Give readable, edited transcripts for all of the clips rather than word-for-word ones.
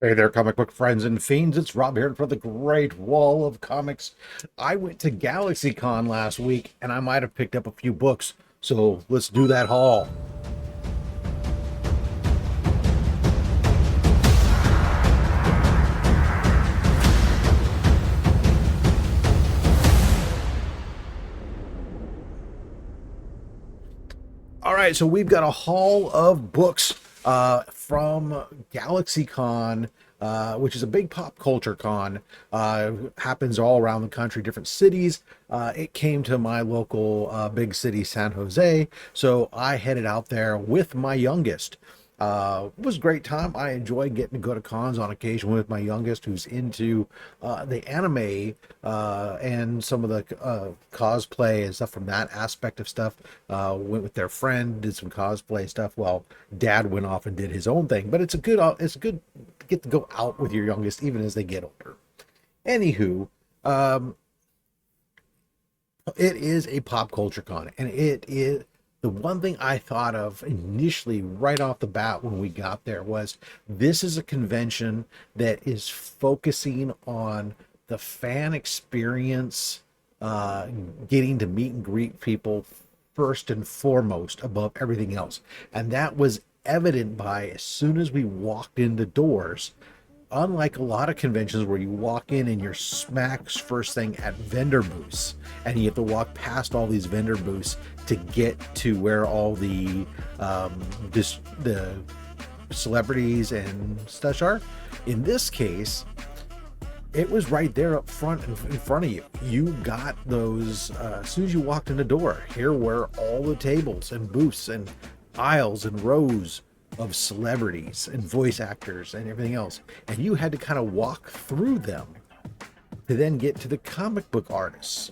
Hey there, comic book friends and fiends. It's Rob here for the Great Wall of Comics. I went to GalaxyCon last week and I might have picked up a few books, so let's do that haul. All right, so we've got a haul of books from GalaxyCon, which is a big pop culture con. Happens all around the country, different cities. It came to my local big city, San Jose, so I headed out there with my youngest. It was a great time. I enjoy getting to go to cons on occasion with my youngest, who's into the anime and some of the cosplay and stuff from that aspect of stuff. Went with their friend, did some cosplay stuff while Dad went off and did his own thing. But it's good to get to go out with your youngest, even as they get older. Anywho, it is a pop culture con, and it is the one thing I thought of initially right off the bat when we got there was this is a convention that is focusing on the fan experience, getting to meet and greet people first and foremost above everything else. And that was evident by as soon as we walked in the doors. Unlike a lot of conventions where you walk in and you're smack first thing at vendor booths, and you have to walk past all these vendor booths to get to where all the the celebrities and such are. In this case, it was right there up front in front of you. You got those as soon as you walked in the door. Here were all the tables and booths and aisles and rows of celebrities and voice actors and everything else. And you had to kind of walk through them to then get to the comic book artists,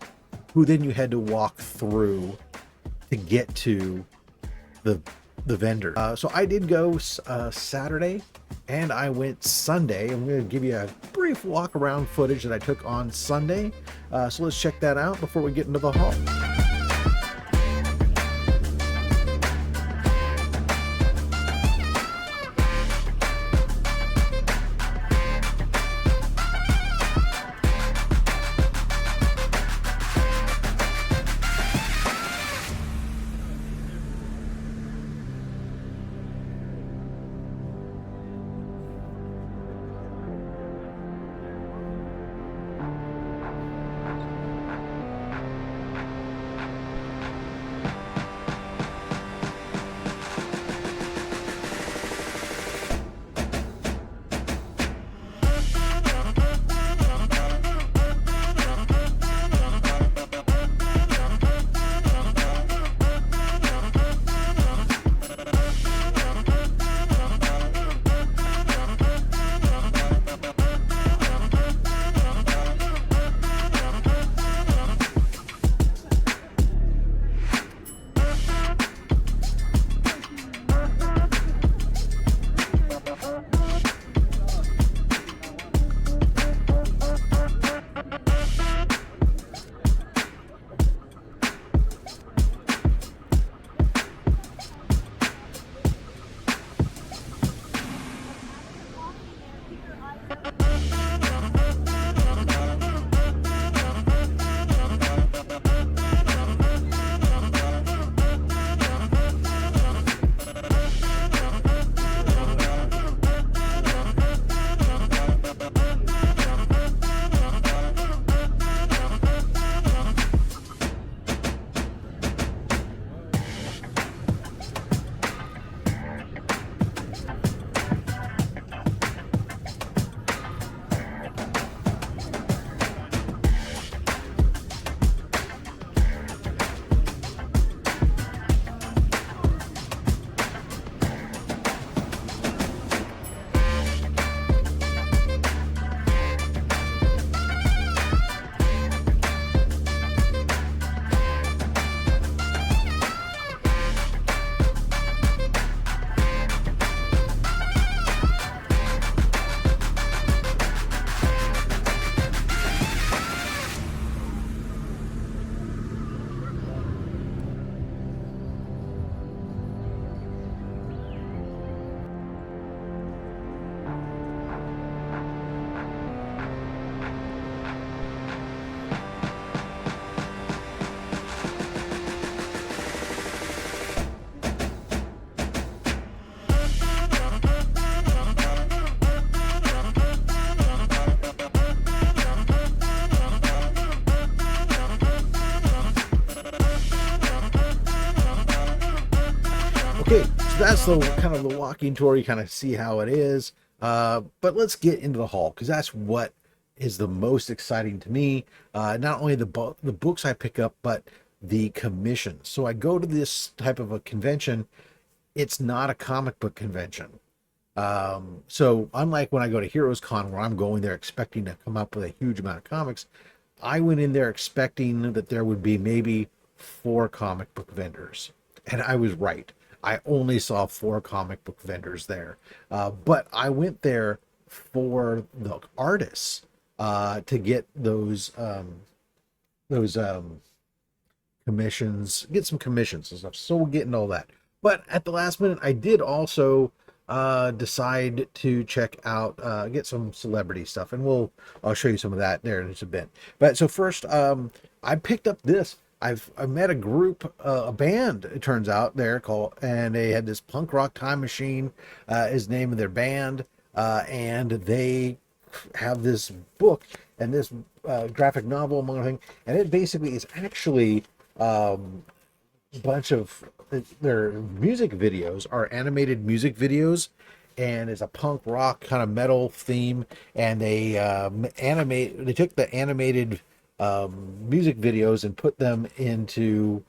who then you had to walk through to get to the vendor. So I did go Saturday and I went Sunday. I'm going to give you a brief walk around footage that I took on Sunday. So let's check that out before we get into the haul. So that's the kind of the walking tour. You kind of see how it is. But let's get into the haul, because that's what is the most exciting to me. Not only the books I pick up, but the commissions. So I go to this type of a convention. It's not a comic book convention. So unlike when I go to Heroes Con, where I'm going there expecting to come up with a huge amount of comics, I went in there expecting that there would be maybe 4 comic book vendors. And I was right. I only saw 4 comic book vendors there. But I went there for the artists, to get those commissions, get some commissions and stuff. So we'll get into all that. But at the last minute, I did also decide to check out, get some celebrity stuff, and I'll show you some of that there in just a bit. But so first, I picked up this. I met a group, a band, it turns out, there called, and they had this punk rock time machine, is the name of their band, and they have this book and this graphic novel, among other things, and it basically is actually a bunch of their music videos are animated music videos, and it's a punk rock kind of metal theme, and they took the animated music videos and put them into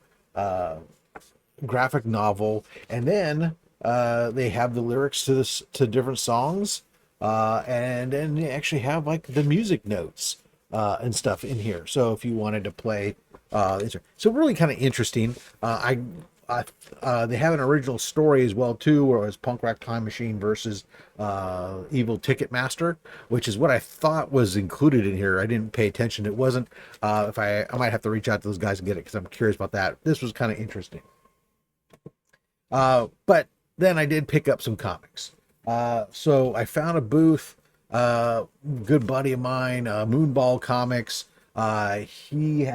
graphic novel, and then they have the lyrics to different songs, and then they actually have like the music notes and stuff in here. So if you wanted to play, so really kind of interesting. They have an original story as well too, where it was Punk Rock Time Machine versus Evil Ticketmaster, which is what I thought was included in here. I didn't pay attention. It wasn't. If I might have to reach out to those guys and get it, because I'm curious about that. This was kind of interesting. But then I did pick up some comics. So I found a booth. Good buddy of mine, Moonball Comics. He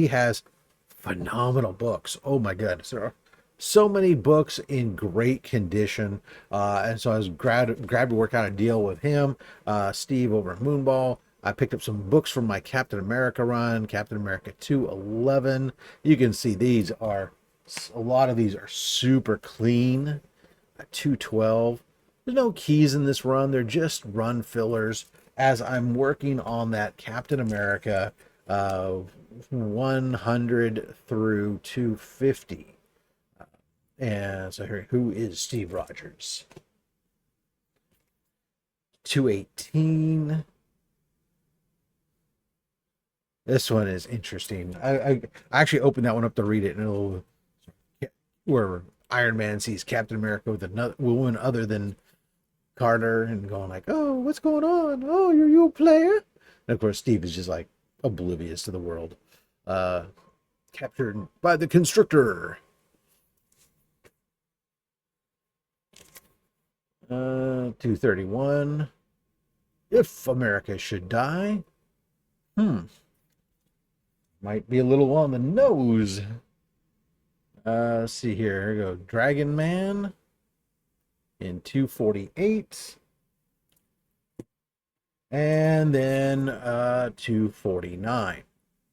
has phenomenal books. Oh my goodness, there are so many books in great condition. And so I was grabbed to work out a deal with him, Steve over at Moonball. I picked up some books from my Captain America run, Captain America 211. You can see a lot of these are super clean. 212. There's no keys in this run. They're just run fillers as I'm working on that Captain America 100 through 250. And so here, who is Steve Rogers? 218. This one is interesting. I actually opened that one up to read it, and it'll, where Iron Man sees Captain America with another woman other than Carter, and going like, "Oh, what's going on? Oh, you're you a player?" And of course, Steve is just like oblivious to the world. Captured by the Constrictor. 231. If America should die. Might be a little on the nose. Let's see here. Here we go. Dragon Man in 248. And then 249.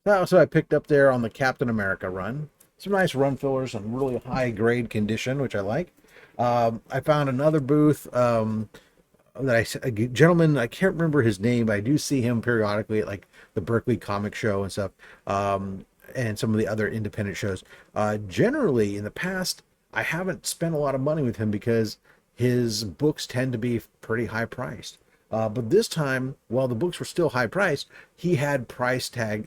That's what I picked up there on the Captain America run. Some nice run fillers in really high grade condition, which I like. I found another booth a gentleman, I can't remember his name, but I do see him periodically at like the Berkeley Comic Show and stuff, and some of the other independent shows. Generally, in the past, I haven't spent a lot of money with him because his books tend to be pretty high priced. But this time, while the books were still high priced, he had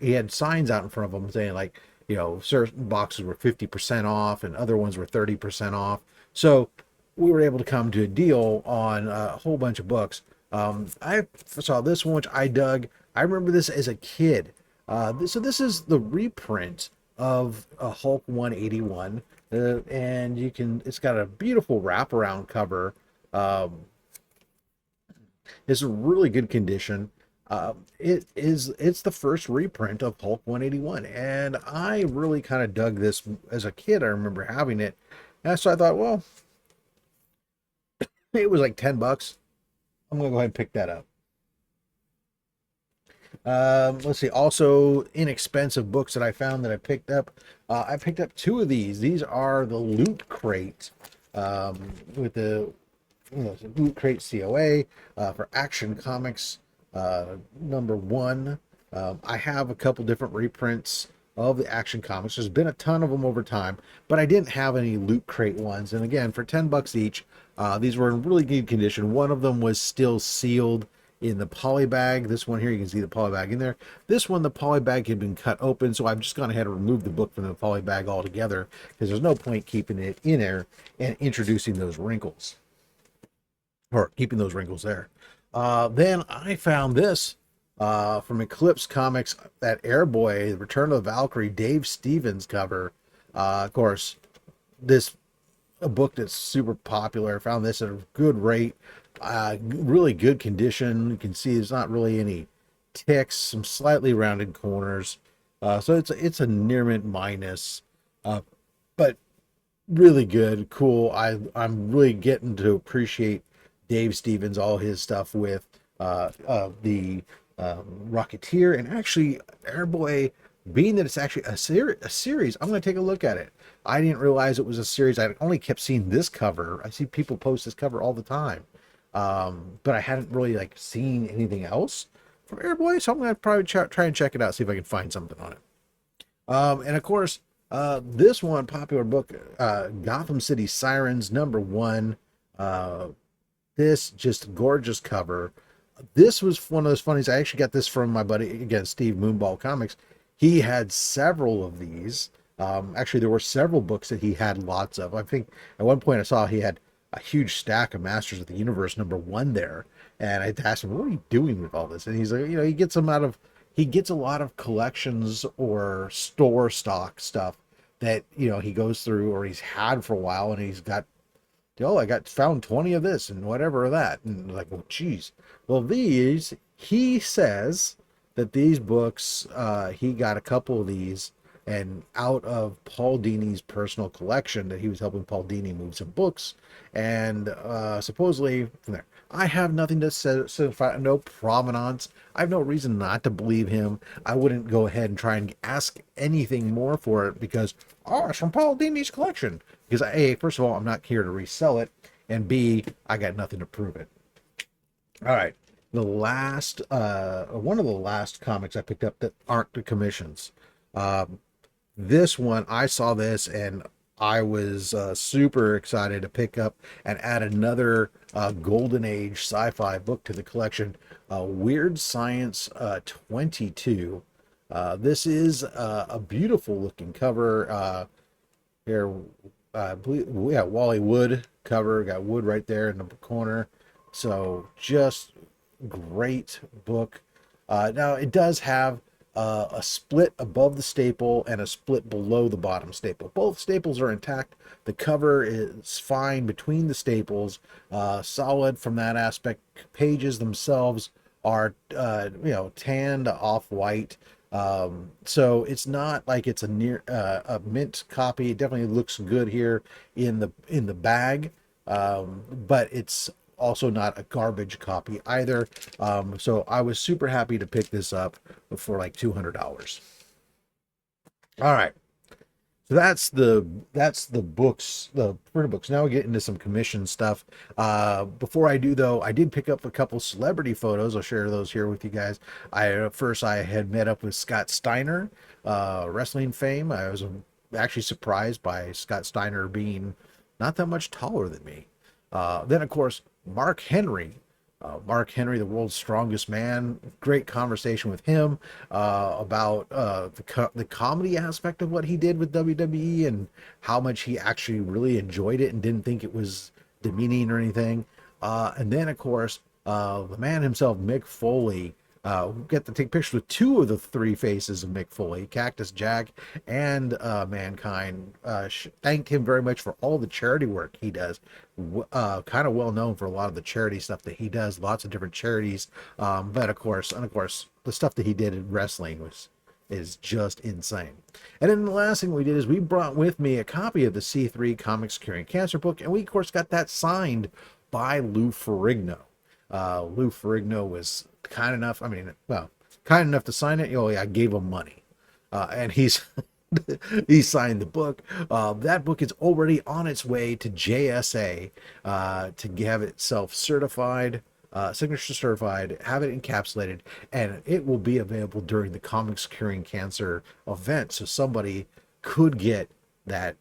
he had signs out in front of him saying like, you know, certain boxes were 50% off and other ones were 30% off. So we were able to come to a deal on a whole bunch of books. I saw this one, which I dug. I remember this as a kid. So this is the reprint of Hulk 181. And it's got a beautiful wraparound cover. It's a really good condition. It's the first reprint of Hulk 181, and I really kind of dug this as a kid. I remember having it, and so I thought, well, it was like $10. I'm gonna go ahead and pick that up. Let's see. Also, inexpensive books that I found that I picked up. I picked up two of these. These are the Loot Crate with the Loot Crate COA for Action Comics #1. I have a couple different reprints of the Action Comics. There's been a ton of them over time, but I didn't have any Loot Crate ones. And again, for $10 each, these were in really good condition. One of them was still sealed in the poly bag. This one here, you can see the poly bag in there. This one, the poly bag had been cut open, so I've just gone ahead and removed the book from the poly bag altogether because there's no point keeping it in there and introducing those wrinkles or keeping those wrinkles there. Then I found this from Eclipse Comics, that Airboy, Return of the Valkyrie, Dave Stevens cover. Of course, this a book that's super popular. I found this at a good rate, really good condition. You can see there's not really any ticks, some slightly rounded corners. So it's a near mint minus, but really good, cool. I'm really getting to appreciate Dave Stevens, all his stuff with the Rocketeer, and actually Airboy, being that it's actually a series, I'm going to take a look at it. I didn't realize it was a series. I only kept seeing this cover. I see people post this cover all the time, but I hadn't really like seen anything else from Airboy, so I'm going to probably try and check it out, see if I can find something on it. And of course, this one popular book, Gotham City Sirens #1. This just gorgeous cover. This was one of those funnies. I actually got this from my buddy, again, Steve Moonball Comics. He had several of these. Actually, there were several books that he had lots of. I think at one point I saw he had a huge stack of Masters of the Universe #1 there. And I asked him, what are you doing with all this? And he's like, he gets them out of, he gets a lot of collections or store stock stuff that, he goes through or he's had for a while, and he's got, I got found 20 of this and whatever of that. And like, well, geez. Well, these, he says that these books, he got a couple of these, and out of Paul Dini's personal collection, that he was helping Paul Dini move some books, and supposedly from there. I have nothing to say, no provenance. I have no reason not to believe him. I wouldn't go ahead and try and ask anything more for it because, it's from Paul Dini's collection. Because A, first of all, I'm not here to resell it, and B, I got nothing to prove it. All right, the last, one of the last comics I picked up that aren't the commissions. This one, I saw this and I was super excited to pick up and add another Golden Age sci-fi book to the collection. Weird Science 22. This is a beautiful looking cover. Here, I believe, yeah, Wally Wood cover. Got Wood right there in the corner. So just great book. Now it does have a split above the staple and a split below the bottom staple. Both staples are intact. The cover is fine between the staples, solid from that aspect. Pages themselves are tanned off-white. So it's not like it's a mint copy. It definitely looks good here in the bag, but it's also not a garbage copy either. So I was super happy to pick this up for like $200. All right. So that's the books, the printed books. Now we get into some commission stuff. Before I do though, I did pick up a couple celebrity photos. I'll share those here with you guys. I had met up with Scott Steiner, wrestling fame. I was actually surprised by Scott Steiner being not that much taller than me. Then of course, Mark Henry, the world's strongest man. Great conversation with him about the comedy aspect of what he did with WWE and how much he actually really enjoyed it and didn't think it was demeaning or anything. And then, of course, the man himself, Mick Foley. Get to take pictures with two of the three faces of Mick Foley, Cactus Jack and Mankind. Thanked him very much for all the charity work he does. Kind of well known for a lot of the charity stuff that he does, lots of different charities. But of course, the stuff that he did in wrestling is just insane. And then the last thing we did is we brought with me a copy of the C3 Comics Curing Cancer book, and we of course got that signed by Lou Ferrigno. Lou Ferrigno was kind enough to sign it. I gave him money. And he's He signed the book. That book is already on its way to JSA to have itself certified, signature certified, have it encapsulated, and it will be available during the Comics Curing Cancer event. So somebody could get that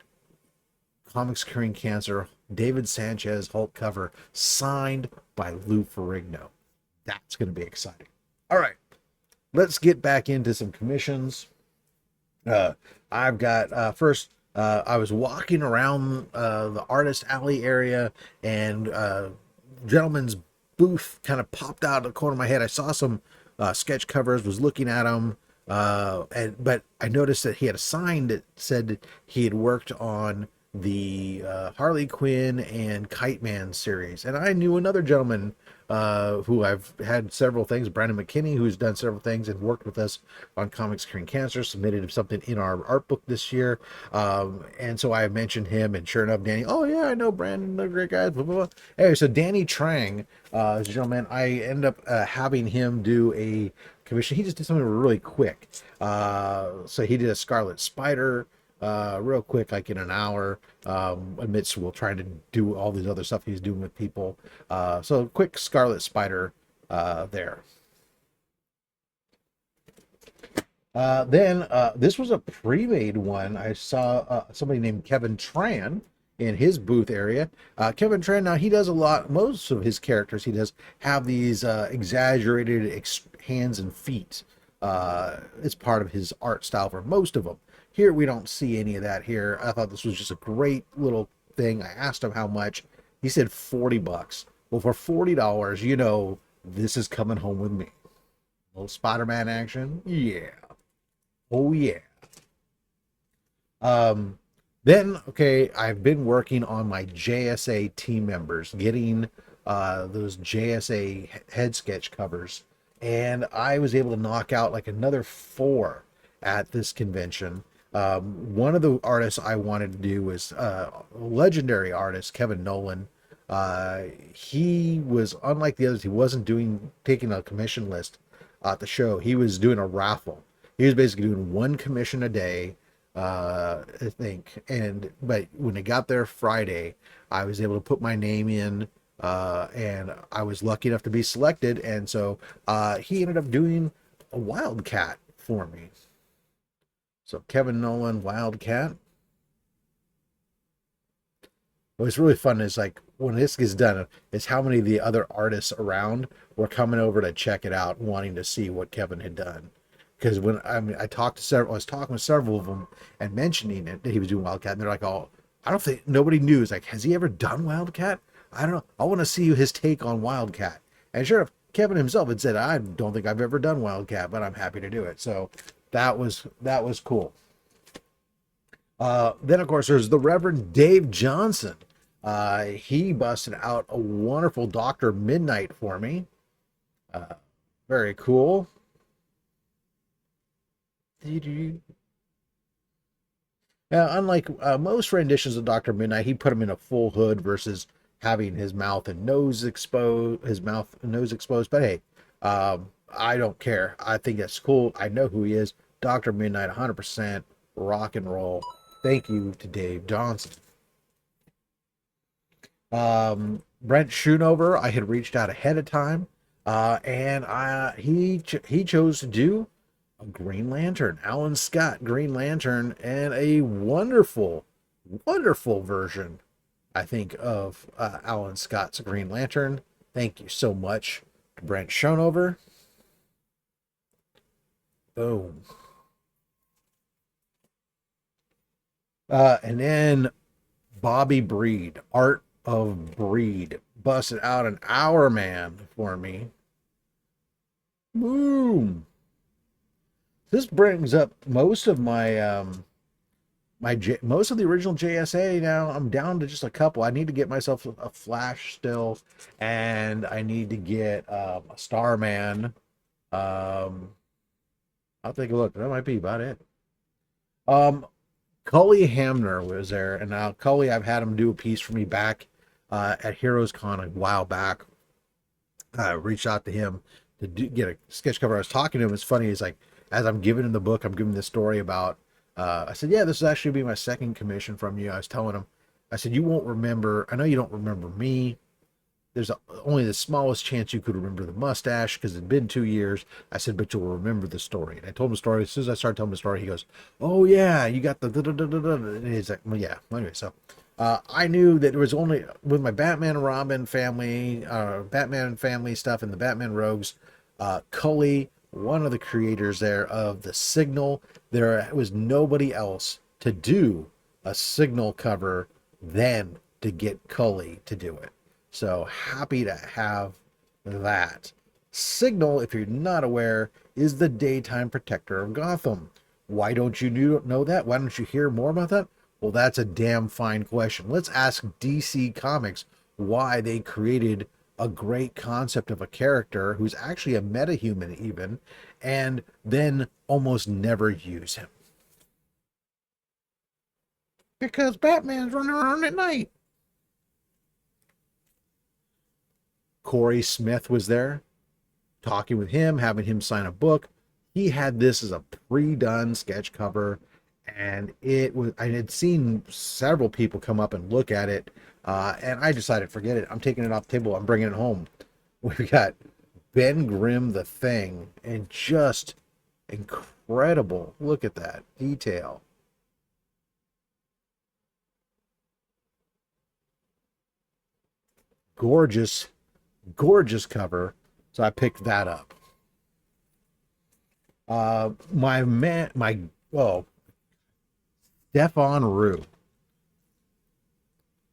Comics Curing Cancer David Sanchez Hulk cover signed by Lou Ferrigno. That's going to be exciting. All right, let's get back into some commissions. Uh, I've got first. I was walking around the artist alley area, and gentleman's booth kind of popped out of the corner of my head. I saw some sketch covers, was looking at them, but I noticed that he had a sign that said that he had worked on the Harley Quinn and Kite Man series, and I knew another gentleman who I've had several things, Brandon McKinney, who's done several things and worked with us on Comics Curing Cancer, submitted something in our art book this year. And so I mentioned him, and sure enough, Danny, oh yeah, I know Brandon, they're great guys, blah, blah, blah. Anyway, so Danny Trang, is a gentleman, I end up having him do a commission. He just did something really quick. So he did a Scarlet Spider, real quick, like in an hour, amidst we'll trying to do all these other stuff he's doing with people. So quick Scarlet Spider there. Then this was a pre-made one. I saw somebody named Kevin Tran in his booth area. Kevin Tran, now he does a lot, most of his characters, he does have these exaggerated hands and feet. It's part of his art style for most of them. Here, we don't see any of that here. I thought this was just a great little thing. I asked him how much. He said $40. Well, for $40, you know, this is coming home with me. A little Spider-Man action. Yeah. Oh, yeah. Then, okay, I've been working on my JSA team members, getting those JSA head sketch covers. And I was able to knock out like another 4 at this convention. One of the artists I wanted to do was legendary artist Kevin Nolan. He was, unlike the others, he wasn't taking a commission list at the show. He was doing a raffle. He was basically doing one commission a day, I think. But when it got there Friday, I was able to put my name in, and I was lucky enough to be selected. And so he ended up doing a Wildcat for me. So Kevin Nolan, Wildcat. What's really fun is like when this gets done, is how many of the other artists around were coming over to check it out, wanting to see what Kevin had done. Because when I was talking with several of them and mentioning it that he was doing Wildcat, and they're like, "Oh, I don't think nobody knew." It's like, has he ever done Wildcat? I don't know. I want to see his take on Wildcat. And sure enough, Kevin himself had said, "I don't think I've ever done Wildcat, but I'm happy to do it." So that was cool. Then of course there's the Reverend Dave Johnson. He busted out a wonderful Dr. Midnight for me. Very cool. Now, unlike most renditions of Dr. Midnight, he put him in a full hood versus having his mouth and nose exposed. But hey, I don't care. I think that's cool. I know who he is. Dr. Midnight, 100% rock and roll. Thank you to Dave Johnson. Brent Schoonover, I had reached out ahead of time, and he chose to do a Green Lantern, Alan Scott Green Lantern, and a wonderful, wonderful version, I think, of Alan Scott's Green Lantern. Thank you so much to Brent Schoonover. Boom. And then Bobby Breed, Art of Breed, busted out an Hour Man for me. Boom. This brings up most of my most of the original JSA. Now I'm down to just a couple. I need to get myself a Flash still, and I need to get a Starman. I'll take a look. That might be about it. Cully Hamner was there, and now Cully, I've had him do a piece for me back at Heroes Con a while back. I reached out to him to get a sketch cover. I was talking to him. It's funny. He's like, as I'm giving him the book, I'm giving the story about I said, yeah, this is actually be my second commission from you. I was telling him, I said, you won't remember. I know you don't remember me. There's only the smallest chance you could remember the mustache because it'd been 2 years. I said, but you'll remember the story. And I told him the story. As soon as I started telling him the story, he goes, oh, yeah, you got the da da da da da. And he's like, well, yeah. Anyway, so I knew that there was only with my Batman and Robin family, Batman family stuff and the Batman Rogues, Cully, one of the creators there of the Signal, there was nobody else to do a Signal cover than to get Cully to do it. So happy to have that. Signal, if you're not aware, is the daytime protector of Gotham. Why don't you know that? Why don't you hear more about that? Well, that's a damn fine question. Let's ask DC Comics why they created a great concept of a character who's actually a metahuman even, and then almost never use him. Because Batman's running around at night. Corey Smith was there, talking with him, having him sign a book. He had this as a pre-done sketch cover, and it was. I had seen several people come up and look at it, and I decided, forget it. I'm taking it off the table. I'm bringing it home. We've got Ben Grimm, the Thing, and just incredible. Look at that detail. Gorgeous, gorgeous cover. So I picked that up. Oh, Stefan Rue.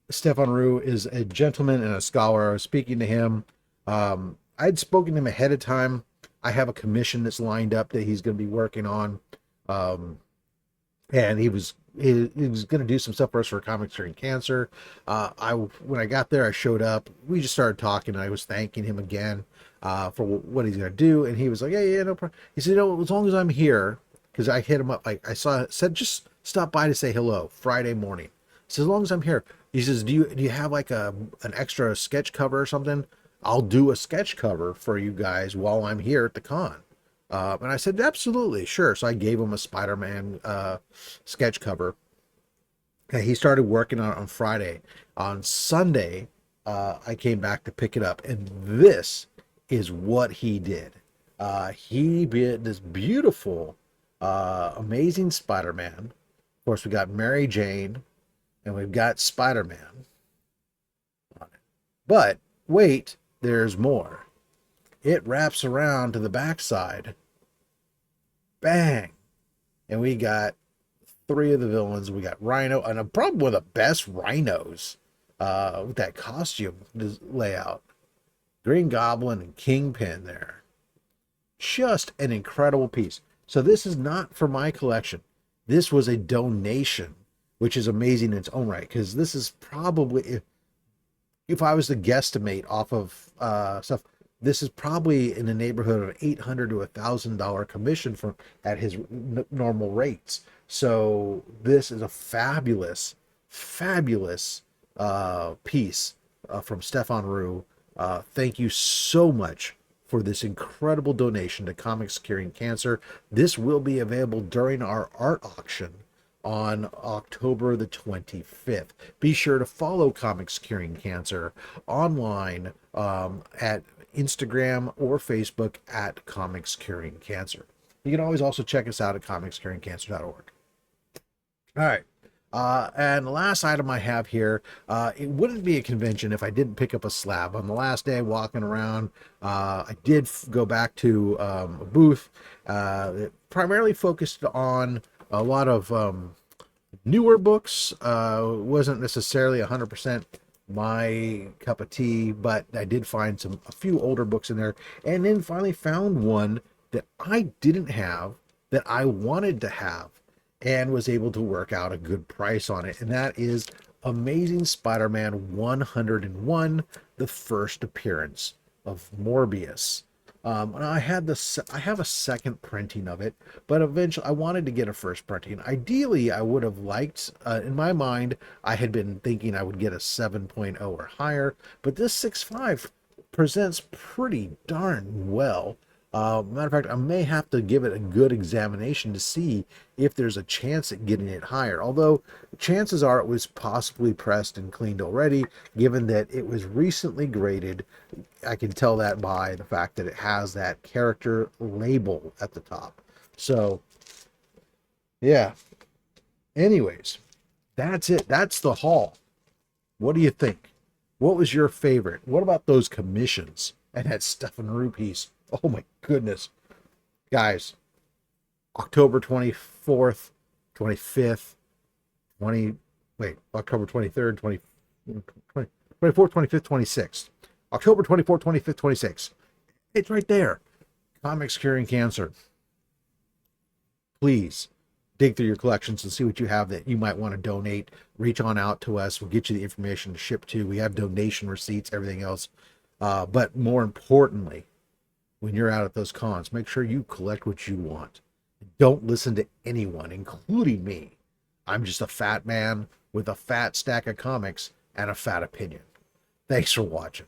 Stefan Rue is a gentleman and a scholar. I was speaking to him. I'd spoken to him ahead of time. I have a commission that's lined up that he's going to be working on. And he was going to do some stuff for us for Comics Curing Cancer. When I got there, I showed up. We just started talking, and I was thanking him again for what he's going to do. And he was like, yeah, no problem. He said, as long as I'm here, because I hit him up, like I said, just stop by to say hello Friday morning. He says, as long as I'm here. He says, do you have like an extra sketch cover or something? I'll do a sketch cover for you guys while I'm here at the con. And I said, absolutely, sure. So I gave him a Spider-Man sketch cover. And he started working on it on Friday. On Sunday, I came back to pick it up. And this is what he did. He did this beautiful, amazing Spider-Man. Of course, we got Mary Jane. And we've got Spider-Man on it. But wait, there's more. It wraps around to the backside. Bang. And we got 3 of the villains. We got Rhino, and probably one of the best rhinos with that costume layout. Green Goblin and Kingpin there. Just an incredible piece. So this is not for my collection. This was a donation, which is amazing in its own right, because this is probably, if I was to guesstimate off of stuff, this is probably in the neighborhood of $800 to $1,000 commission from at his normal rates. So this is a fabulous, fabulous piece from Stefan Rue. Thank you so much for this incredible donation to Comics Curing Cancer. This will be available during our art auction on October the 25th. Be sure to follow Comics Curing Cancer online at Instagram or Facebook at Comics Curing Cancer. You can always also check us out at comicscuringcancer.org. All right. And the last item I have here, it wouldn't be a convention if I didn't pick up a slab. On the last day walking around, I did go back to a booth that primarily focused on a lot of newer books. Wasn't necessarily 100% my cup of tea, but I did find a few older books in there, and then finally found one that I didn't have that I wanted to have, and was able to work out a good price on it, and that is Amazing Spider-Man 101, the first appearance of Morbius. And I have a second printing of it, but eventually I wanted to get a first printing. Ideally, I would have liked, in my mind, I had been thinking I would get a 7.0 or higher, but this 6.5 presents pretty darn well. Matter of fact, I may have to give it a good examination to see if there's a chance at getting it higher. Although chances are it was possibly pressed and cleaned already, given that it was recently graded. I can tell that by the fact that it has that character label at the top. So, yeah. Anyways, that's it. That's the haul. What do you think? What was your favorite? What about those commissions and that Stefan Rue piece? Oh my goodness. Guys, October 24th, 25th, 20, wait, October 23rd, 24th, 25th, 26th. October 24th, 25th, 26th. It's right there. Comics Curing Cancer. Please dig through your collections and see what you have that you might want to donate. Reach on out to us. We'll get you the information to ship to. We have donation receipts, everything else. But more importantly, when you're out at those cons, make sure you collect what you want. Don't listen to anyone, including me. I'm just a fat man with a fat stack of comics and a fat opinion. Thanks for watching.